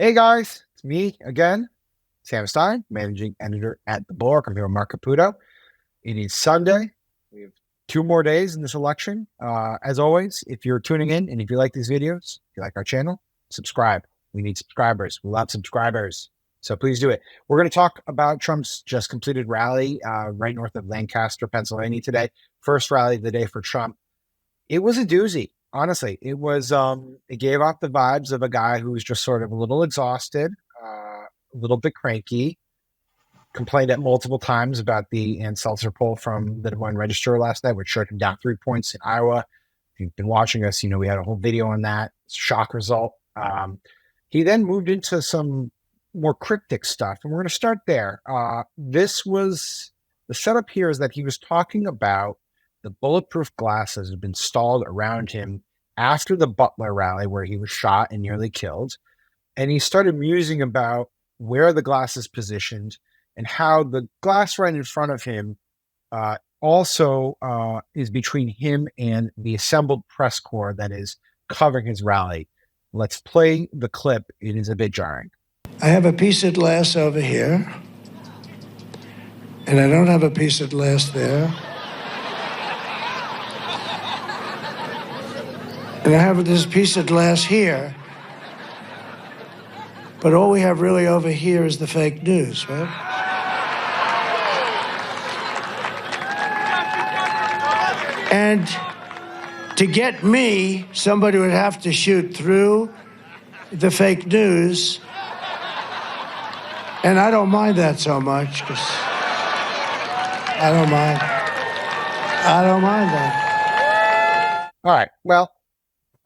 Hey guys, it's me again, Sam Stein, managing editor at the Bulwark. I'm here with Marc Caputo. It is Sunday. We have 2 more days in this election. As always, if you're tuning in and if you like these videos, if you like our channel, subscribe. We need subscribers. We love subscribers. So please do it. We're going to talk about Trump's just completed rally right north of Lancaster, Pennsylvania today. First rally of the day for Trump. It was a doozy. Honestly, it gave off the vibes of a guy who was just sort of a little exhausted, a little bit cranky, complained at multiple times about the Ann Seltzer poll from the Des Moines Register last night, which showed him down 3 points in Iowa. If you've been watching us, you know we had a whole video on that. Shock result. He then moved into some more cryptic stuff, and we're going to start there. The setup here is that he was talking about the bulletproof glasses had been installed around him after the Butler rally where he was shot and nearly killed. And he started musing about where the glass is positioned and how the glass right in front of him also is between him and the assembled press corps that is covering his rally. Let's play the clip. It is a bit jarring. I have a piece of glass over here, and I don't have a piece of glass there. And I have this piece of glass here. But all we have really over here is the fake news, right? And to get me, somebody would have to shoot through the fake news. And I don't mind that so much, because I don't mind that. All right. Well,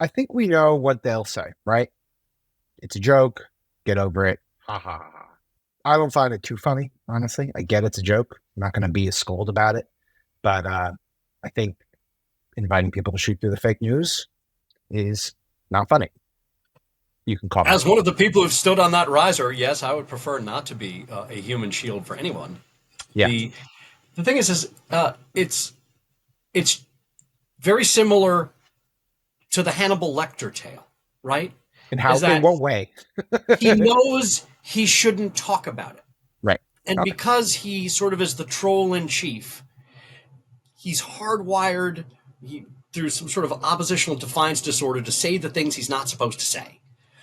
I think we know what they'll say, right? It's a joke. Get over it. Ha ha ha. I don't find it too funny, honestly. I get it's a joke. I'm not going to be a scold about it. But I think inviting people to shoot through the fake news is not funny. You can call me. As one of the people who've stood on that riser, yes, I would prefer not to be a human shield for anyone. Yeah. The thing is it's very similar to the Hannibal Lecter tale, right? And how? In what way? He knows he shouldn't talk about it. Right. And because he sort of is the troll in chief, he's hardwired through some sort of oppositional defiance disorder to say the things he's not supposed to say.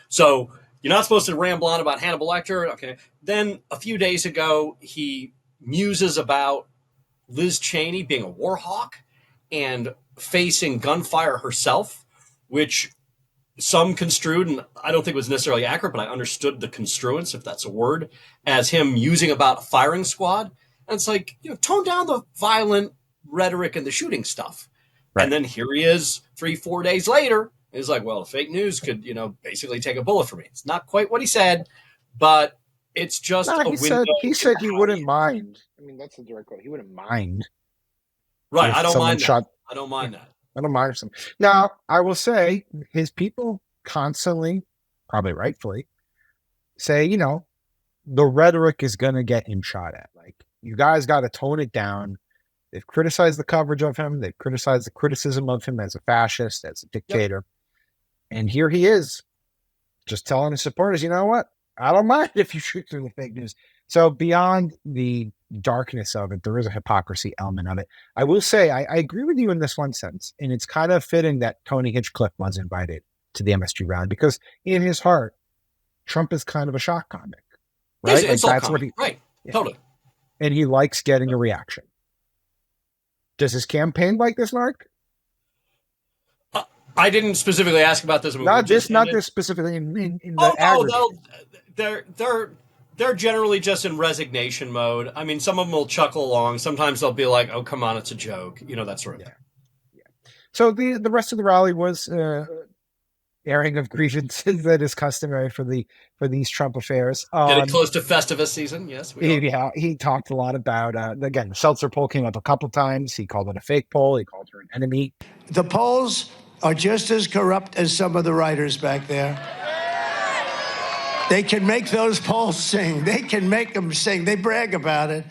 So you're not supposed to ramble on about Hannibal Lecter. Okay. Then a few days ago, he muses about Liz Cheney being a war hawk and facing gunfire herself, which some construed, and I don't think it was necessarily accurate, but I understood the construence, if that's a word, as him musing about a firing squad. And it's like, tone down the violent rhetoric and the shooting stuff. Right. And then here he is 3-4 days later. He's like, well, fake news could, basically take a bullet for me. It's not quite what he said, but it's just a window. He said he wouldn't mind. I mean, that's the direct quote. He wouldn't mind. Right. I don't mind that. I don't mind that. I don't mind some. Now, I will say his people constantly, probably rightfully, say, the rhetoric is going to get him shot at. Like, you guys got to tone it down. They've criticized the coverage of him. They've criticized the criticism of him as a fascist, as a dictator. Yep. And here he is, just telling his supporters, you know what? I don't mind if you shoot through the fake news. So beyond the darkness of it, there is a hypocrisy element of it. I will say, I agree with you in this one sense, and it's kind of fitting that Tony Hinchcliffe was invited to the MSG rally, because in his heart, Trump is kind of a shock comic, right? It's that's what he, right? Yeah. Totally. And he likes getting a reaction. Does his campaign like this, Mark? I didn't specifically ask about this. Not this specifically. In the they're generally just in resignation mode. I mean, some of them will chuckle along. Sometimes they'll be like, "Oh, come on, it's a joke," that sort of thing. Yeah. So the rest of the rally was airing of grievances that is customary for these Trump affairs. Getting close to Festivus season, yes. He talked a lot about again, the Seltzer poll came up a couple times. He called it a fake poll. He called her an enemy. The polls are just as corrupt as some of the writers back there. They can make those polls sing. They can make them sing. They brag about it.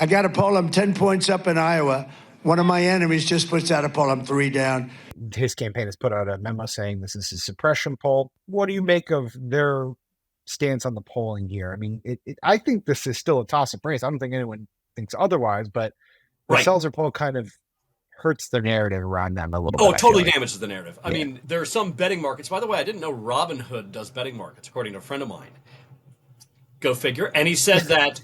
I got a poll, I'm 10 points up in Iowa. One of my enemies just puts out a poll, I'm 3 down. His campaign has put out a memo saying this is a suppression poll. What do you make of their stance on the polling here. I mean, I think this is still a toss-up race. I don't think anyone thinks otherwise, but the Right. Seltzer poll kind of hurts the narrative around them a little Oh, bit. it totally damages the narrative. I Yeah. mean, there are some betting markets. By the way, I didn't know Robinhood does betting markets, according to a friend of mine. Go figure. And he said that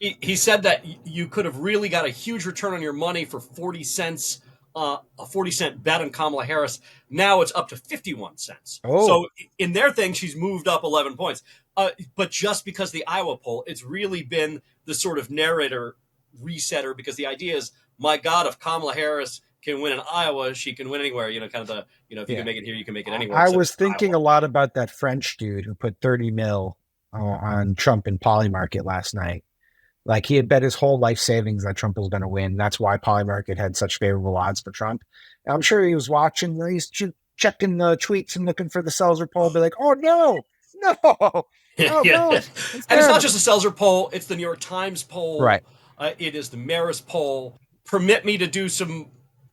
he said that you could have really got a huge return on your money for 40 cents, a 40-cent bet on Kamala Harris. Now it's up to 51 cents. Oh. So in their thing, she's moved up 11 points. But just because the Iowa poll, it's really been the sort of narrator resetter, because the idea is, my God, if Kamala Harris can win in Iowa, she can win anywhere. You know, kind of the, you know, if you can make it here, you can make it anywhere. I was thinking Iowa. a lot about that French dude who put 30 mil on Trump in Polymarket last night. Like, he had bet his whole life savings that Trump was going to win. That's why Polymarket had such favorable odds for Trump. And I'm sure he was watching, he's checking the tweets and looking for the Seltzer poll, be like, oh no. Oh, Yeah. no. And it's not just a Seltzer poll, it's the New York Times poll. Right. It is the Marist poll. Permit me to do some,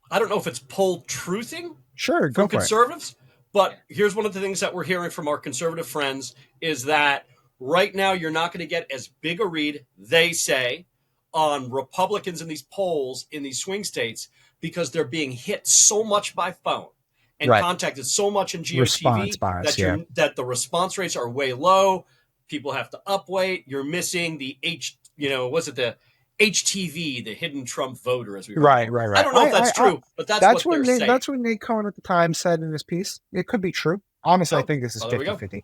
I don't know if it's poll truthing Sure, from go for conservatives, but here's one of the things that we're hearing from our conservative friends is that right now you're not going to get as big a read, they say, on Republicans in these polls in these swing states because they're being hit so much by phone and contacted so much in GOTV response bias, that the response rates are way low. People have to upweight. You're missing the HTV, the hidden Trump voter, as we Right. I don't know if that's true, but that's what they're saying. That's what Nate Cohn at the time said in his piece. It could be true. Honestly, I think this is 50-50.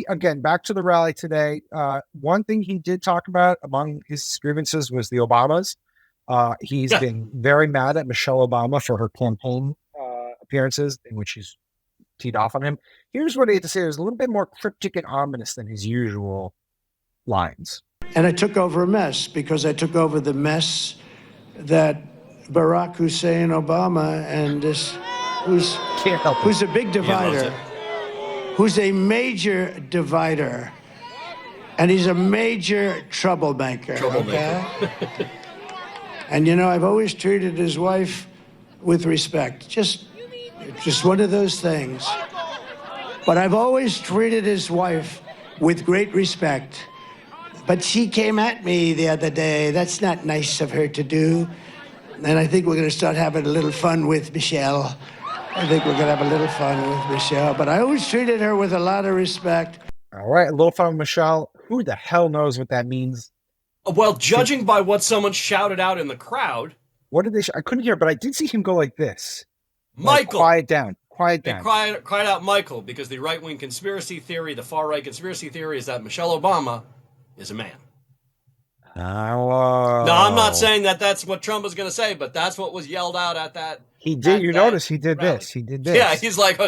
Again, back to the rally today. One thing he did talk about among his grievances was the Obamas. He's been very mad at Michelle Obama for her campaign appearances in which she's teed off on him. Here's what he had to say. It was a little bit more cryptic and ominous than his usual lines. And I took over a mess because I took over the mess that Barack Hussein Obama and this, who's a big divider, who's a major divider, and he's a major troublemaker. Okay? And you know, I've always treated his wife with respect. Just one of those things. But I've always treated his wife with great respect. But she came at me the other day. That's not nice of her to do. And I think we're going to start having a little fun with Michelle. I think we're going to have a little fun with Michelle. But I always treated her with a lot of respect. All right, a little fun with Michelle. Who the hell knows what that means? Well, judging by what someone shouted out in the crowd. What did they I couldn't hear, but I did see him go like this. Michael. Quiet down. Quiet down. They cried out Michael because the right-wing conspiracy theory, the far-right conspiracy theory is that Michelle Obama is a man. Now, I'm not saying that that's what Trump was going to say, but that's what was yelled out at that. He did. You notice he did rally. This. He did this. Yeah, he's like,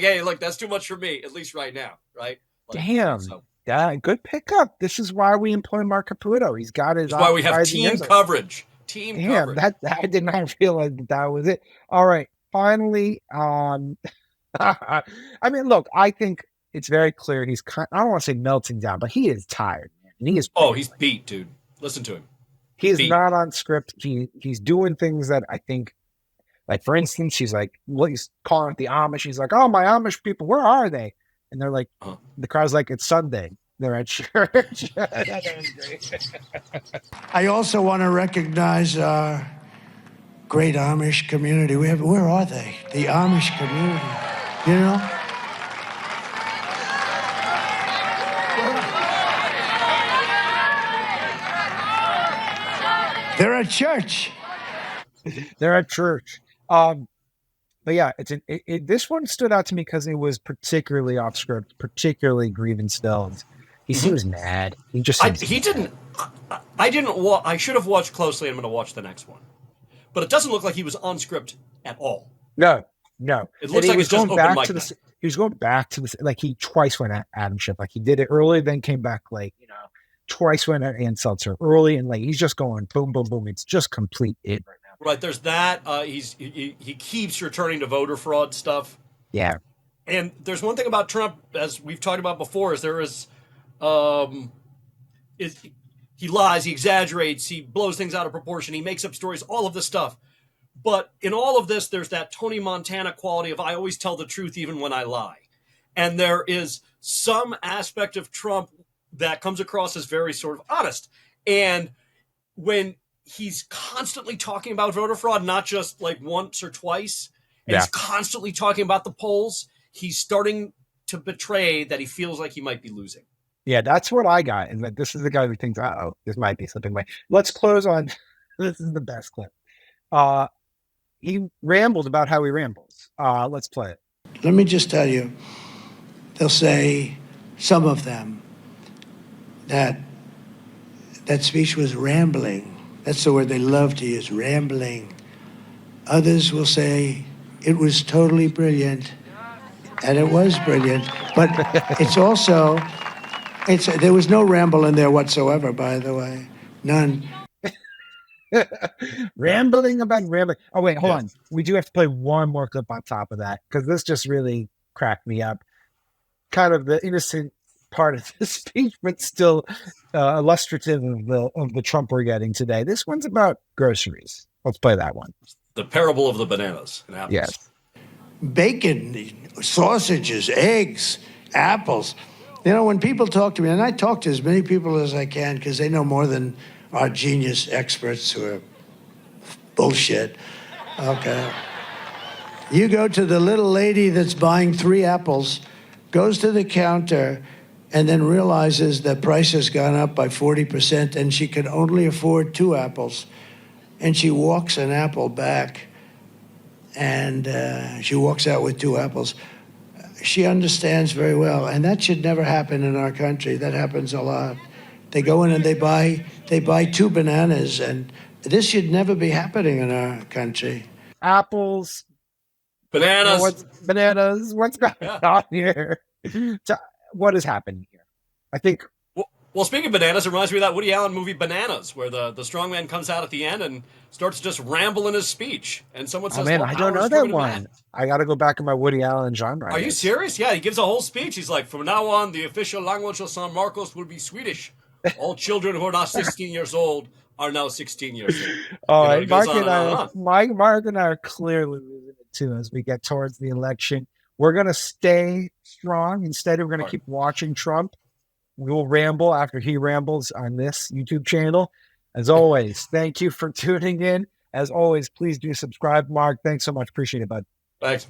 hey, look, that's too much for me, at least right now, right? Like, damn. Yeah, good pickup. This is why we employ Marc Caputo. He's got his. That's why we have team coverage. Coverage. I did not realize that was it. All right, finally, I mean, look, I think it's very clear he's. I don't want to say melting down, but he is tired, man. And he is. Oh, he's beat, dude. Listen to him. He is not on script. He's doing things that I think, like for instance, he's like, well, he's calling it the Amish. He's like, oh, my Amish people, where are they? And they're like, the crowd's like, it's Sunday. They're at church. I also want to recognize our great Amish community. Where are they? The Amish community, you know? They're at church. They're at church. But yeah, this one stood out to me because it was particularly off script, particularly grievance filled. He seems mad. He just I should have watched closely. I'm going to watch the next one, but it doesn't look like he was on script at all. No. It looks like it's just open mic. He was going back to this. Like he twice went at Adam Schiff. Like he did it early, then came back late. You know, twice went at Ann Seltzer early and late. He's just going boom, boom, boom. It's just complete it right now. Right. There's that. He keeps returning to voter fraud stuff. Yeah. And there's one thing about Trump, as we've talked about before, is he lies, he exaggerates, he blows things out of proportion, he makes up stories, all of this stuff. But in all of this, there's that Tony Montana quality of I always tell the truth even when I lie. And there is some aspect of Trump that comes across as very sort of honest. And when he's constantly talking about voter fraud, not just like once or twice, and he's constantly talking about the polls, he's starting to betray that he feels like he might be losing. Yeah, that's what I got. And that this is the guy who thinks, this might be slipping away. Let's close on, this is the best clip. He rambled about how he rambles. Let's play it. Let me just tell you, they'll say, some of them, that speech was rambling. That's the word they love to use, rambling. Others will say it was totally brilliant, and it was brilliant. But it's also, there was no ramble in there whatsoever, by the way. None. Rambling about rambling. Oh, wait, hold on. We do have to play one more clip on top of that, because this just really cracked me up. Kind of the innocent part of the speech, but still illustrative of the Trump we're getting today. This one's about groceries. Let's play that one. The parable of the bananas and apples. Yes. Bacon, sausages, eggs, apples. You know, when people talk to me, and I talk to as many people as I can because they know more than our genius experts who are bullshit. Okay. You go to the little lady that's buying 3 apples, goes to the counter, and then realizes the price has gone up by 40% and she can only afford 2 apples. And she walks an apple back, and she walks out with 2 apples. She understands very well, and that should never happen in our country. That happens a lot. They go in and they buy 2 bananas, and this should never be happening in our country. Apples, bananas, bananas. What's going on here? What is happening here? I think. Well, speaking of bananas, it reminds me of that Woody Allen movie Bananas, where the strongman comes out at the end and starts just rambling his speech, and someone says, I don't know that one. I got to go back in my Woody Allen genre. Are you serious? Yeah, he gives a whole speech. He's like, from now on, the official language of San Marcos will be Swedish. All children who are not 16 years old are now 16 years old. All right, Mark and I are clearly losing it too as we get towards the election. We're going to stay strong. Instead, we're going to keep watching Trump. We will ramble after he rambles on this YouTube channel. As always, thank you for tuning in. As always, please do subscribe. Mark, thanks so much. Appreciate it, bud. Thanks.